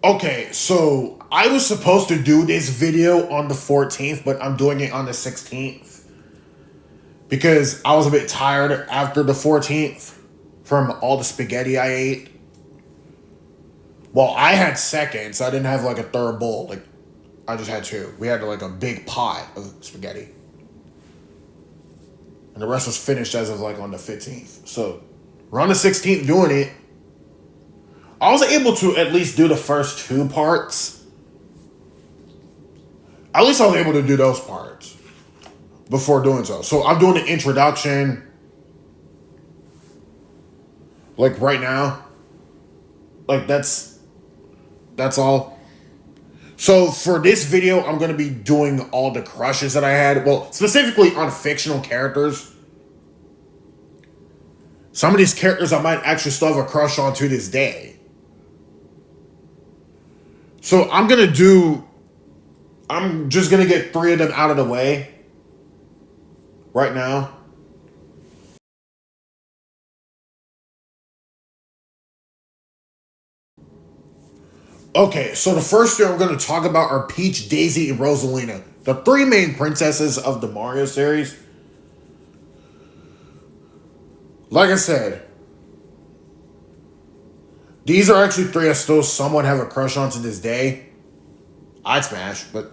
Okay, so I was supposed to do this video on the 14th, but I'm doing it on the 16th because I was a bit tired after the 14th from all the spaghetti I ate. Well, I had seconds. I didn't have like a third bowl. Like, I just had two. We had like a big pot of spaghetti. And the rest was finished as of like on the 15th. So, we're on the 16th doing it. I was able to at least do the first two parts. At least I was able to do those parts before doing so. So I'm doing the introduction like right now. Like that's all. So for this video, I'm gonna be doing all the crushes that I had. Well, specifically on fictional characters. Some of these characters I might actually still have a crush on to this day. So I'm just gonna get three of them out of the way right now. Okay, so the first two I'm going to talk about are Peach, Daisy, and Rosalina, the three main princesses of the Mario series. Like I said, these are actually three I still somewhat have a crush on to this day. I'd smash, but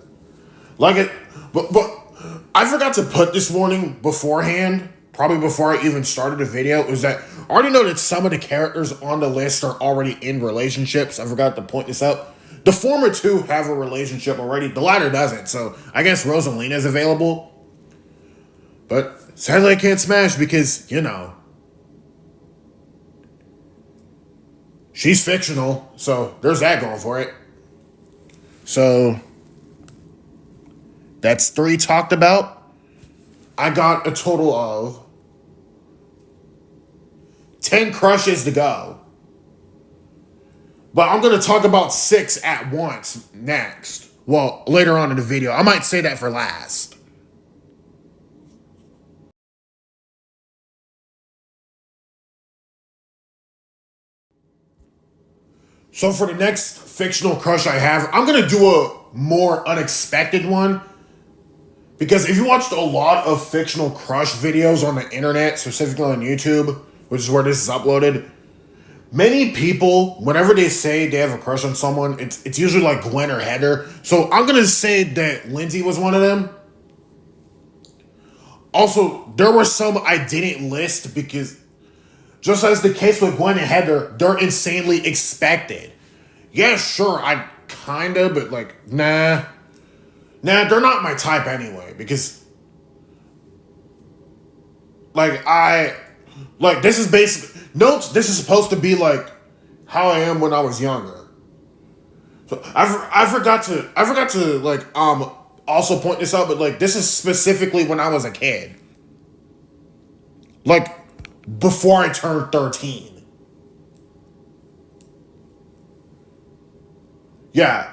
like it, but I forgot to put this warning beforehand, probably before I even started the video, is that I already know that some of the characters on the list are already in relationships. I forgot to point this out. The former two have a relationship already. The latter doesn't, so I guess Rosalina is available. But sadly I can't smash because, she's fictional, so there's that going for it. So that's three talked about. I got a total of 10 crushes to go. But I'm going to talk about 6 at once next. Well, later on in the video. I might say that for last. So for the next fictional crush I have, I'm going to do a more unexpected one. Because if you watched a lot of fictional crush videos on the internet, specifically on YouTube, which is where this is uploaded, many people, whenever they say they have a crush on someone, it's usually like Gwen or Heather. So I'm going to say that Lindsay was one of them. Also, there were some I didn't list because, just as the case with Gwen and Heather, they're insanely expected. Yeah, sure, I kinda, but like, nah. Nah, they're not my type anyway, because, this is basically, notes, this is supposed to be like how I am when I was younger. So I forgot to also point this out, but like this is specifically when I was a kid. Like before I turned 13. Yeah.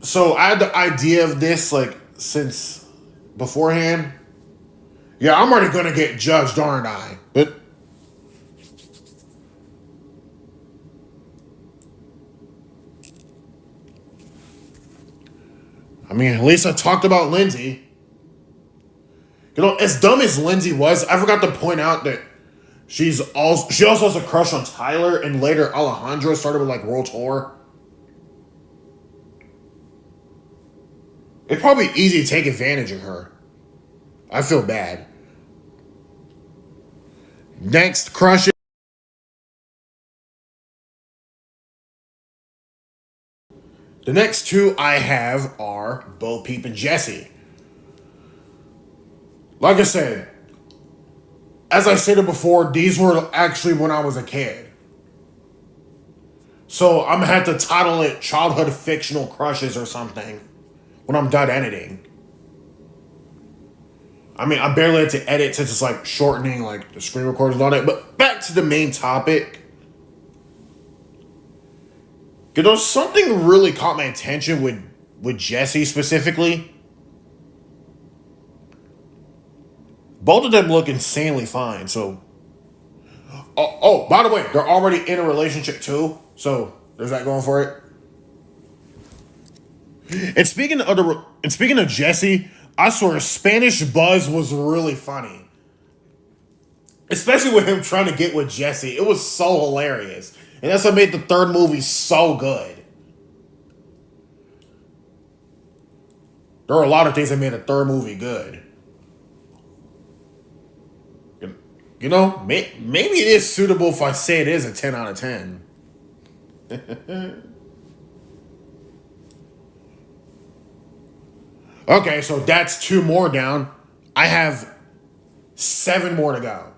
So I had the idea of this like since beforehand. Yeah, I'm already gonna get judged, aren't I? But I mean, at least I talked about Lindsay. As dumb as Lindsay was, I forgot to point out that she also has a crush on Tyler, and later Alejandro started with like World Tour. It's probably easy to take advantage of her. I feel bad. Next crush. The next two I have are Bo Peep and Jesse. Like I said, as I stated before, these were actually when I was a kid. So I'm gonna have to title it Childhood Fictional Crushes or something when I'm done editing. I mean, I barely had to edit since it's like shortening like the screen recorders and all that. But back to the main topic. Something really caught my attention with Jesse specifically. Both of them look insanely fine. So, by the way, they're already in a relationship too. So there's that going for it. And speaking of Jesse, I swear Spanish Buzz was really funny. Especially with him trying to get with Jesse. It was so hilarious. And that's what made the third movie so good. There are a lot of things that made the third movie good. You know, maybe it is suitable if I say it is a 10 out of 10. Okay, so that's two more down. I have seven more to go.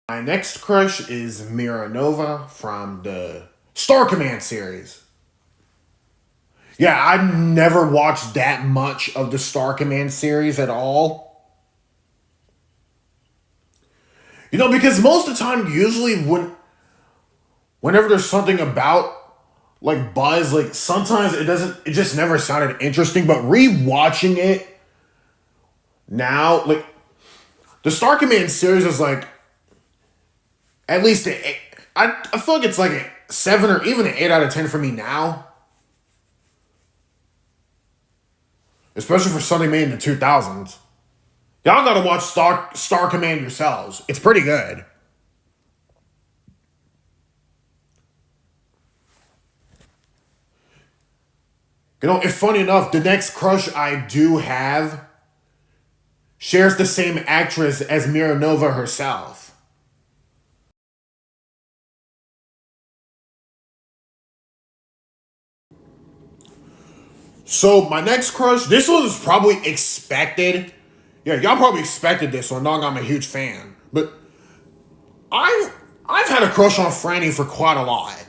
My next crush is Mira Nova from the Star Command series. Yeah, I've never watched that much of the Star Command series at all. You know, because most of the time, usually whenever there's something about like Buzz, like sometimes it just never sounded interesting. But rewatching it now, like the Star Command series is like at least I feel like it's like a 7 or even an 8 out of 10 for me now. Especially for something made in the 2000s. Y'all gotta watch Star Command yourselves. It's pretty good. You know, if funny enough, the next crush I do have shares the same actress as Mira Nova herself. So my next crush, this one was probably expected. Yeah, y'all probably expected this one, knowing I'm a huge fan. But I I've had a crush on Franny for quite a lot.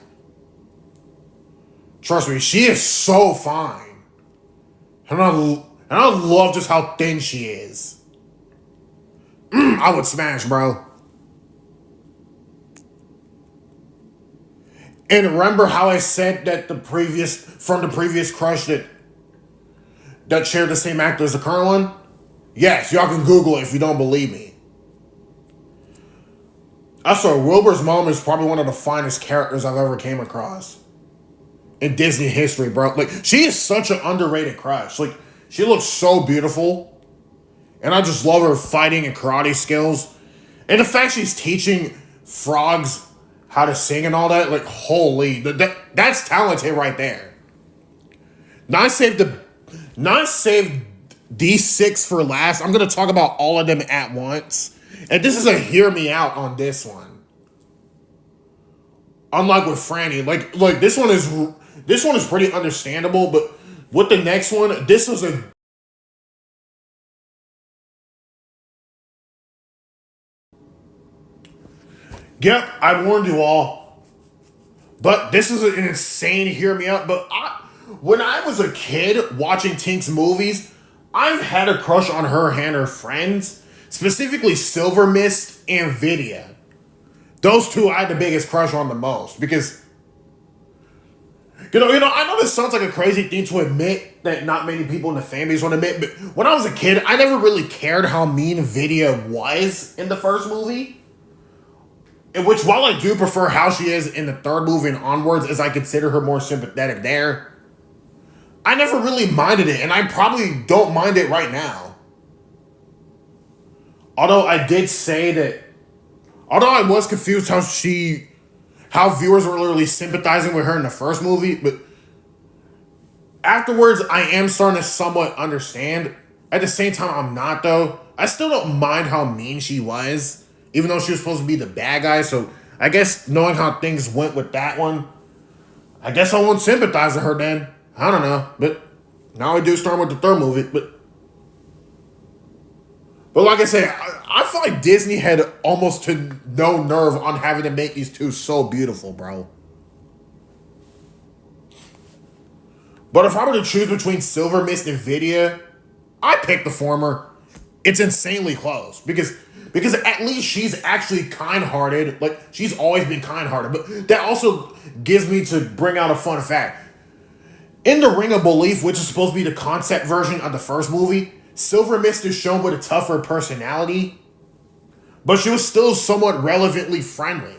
Trust me, she is so fine. And I love just how thin she is. I would smash, bro. And remember how I said that the previous crush that shared the same actor as the current one? Yes, y'all can Google it if you don't believe me. I saw Wilbur's mom is probably one of the finest characters I've ever came across in Disney history, bro. Like, she is such an underrated crush. Like, she looks so beautiful. And I just love her fighting and karate skills. And the fact she's teaching frogs how to sing and all that, like, holy, that's talented right there. Now I saved these six for last. I'm gonna talk about all of them at once. And this is a hear me out on this one. Unlike with Franny, like this one is pretty understandable, but with the next one, this was a yep, I warned you all. But this is an insane hear me out. When I was a kid watching Tink's movies, I've had a crush on her and her friends, specifically Silver Mist and Vidya. Those two I had the biggest crush on the most because I know this sounds like a crazy thing to admit that not many people in the fan base want to admit, but when I was a kid, I never really cared how mean Vidya was in the first movie. In which, while I do prefer how she is in the third movie and onwards, as I consider her more sympathetic there, I never really minded it, and I probably don't mind it right now. Although I did say that, although I was confused how viewers were literally sympathizing with her in the first movie, but afterwards I am starting to somewhat understand. At the same time, I'm not though. I still don't mind how mean she was, even though she was supposed to be the bad guy. So I guess knowing how things went with that one, I guess I won't sympathize with her then. I don't know, but now I do start with the third movie. But like I said, I feel like Disney had almost to no nerve on having to make these two so beautiful, bro. But if I were to choose between Silver Mist and Vidya, I pick the former. It's insanely close because at least she's actually kind-hearted. Like, she's always been kind-hearted. But that also gives me to bring out a fun fact. In the Ring of Belief, which is supposed to be the concept version of the first movie, Silver Mist is shown with a tougher personality, but she was still somewhat relevantly friendly.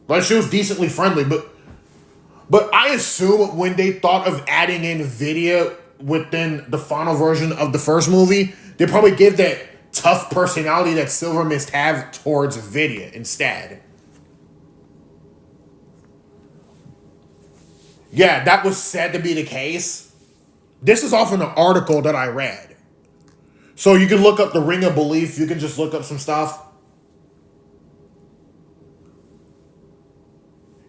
Like, she was decently friendly, but I assume when they thought of adding in Vidya within the final version of the first movie, they probably give that tough personality that Silver Mist have towards Vidya instead. Yeah, that was said to be the case. This is off in an article that I read. So you can look up the Ring of Belief. You can just look up some stuff.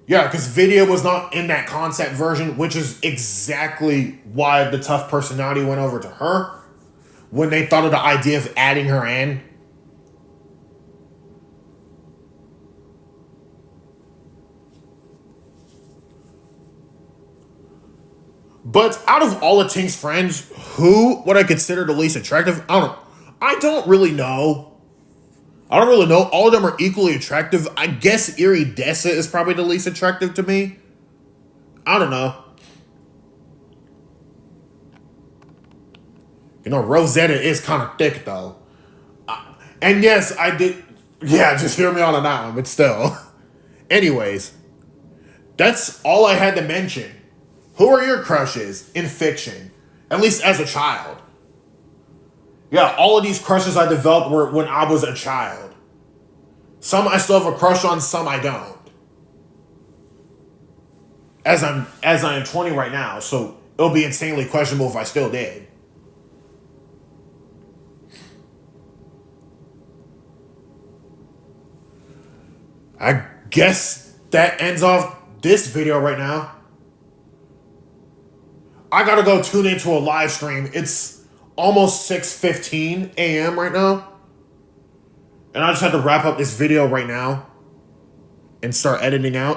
Yeah, because Vidya was not in that concept version, which is exactly why the tough personality went over to her when they thought of the idea of adding her in. But out of all of Ting's friends, who would I consider the least attractive? I don't really know. I don't really know. All of them are equally attractive. I guess Iridessa is probably the least attractive to me. I don't know. You know, Rosetta is kind of thick, though. And yes, I did. Yeah, just hear me on that one, but still. Anyways, that's all I had to mention. Who are your crushes in fiction? At least as a child. Yeah, all of these crushes I developed were when I was a child. Some I still have a crush on, some I don't. As I'm 20 right now, so it'll be insanely questionable if I still did. I guess that ends off this video right now. I gotta go tune into a live stream. It's almost 6:15 a.m. right now. And I just had to wrap up this video right now and start editing out.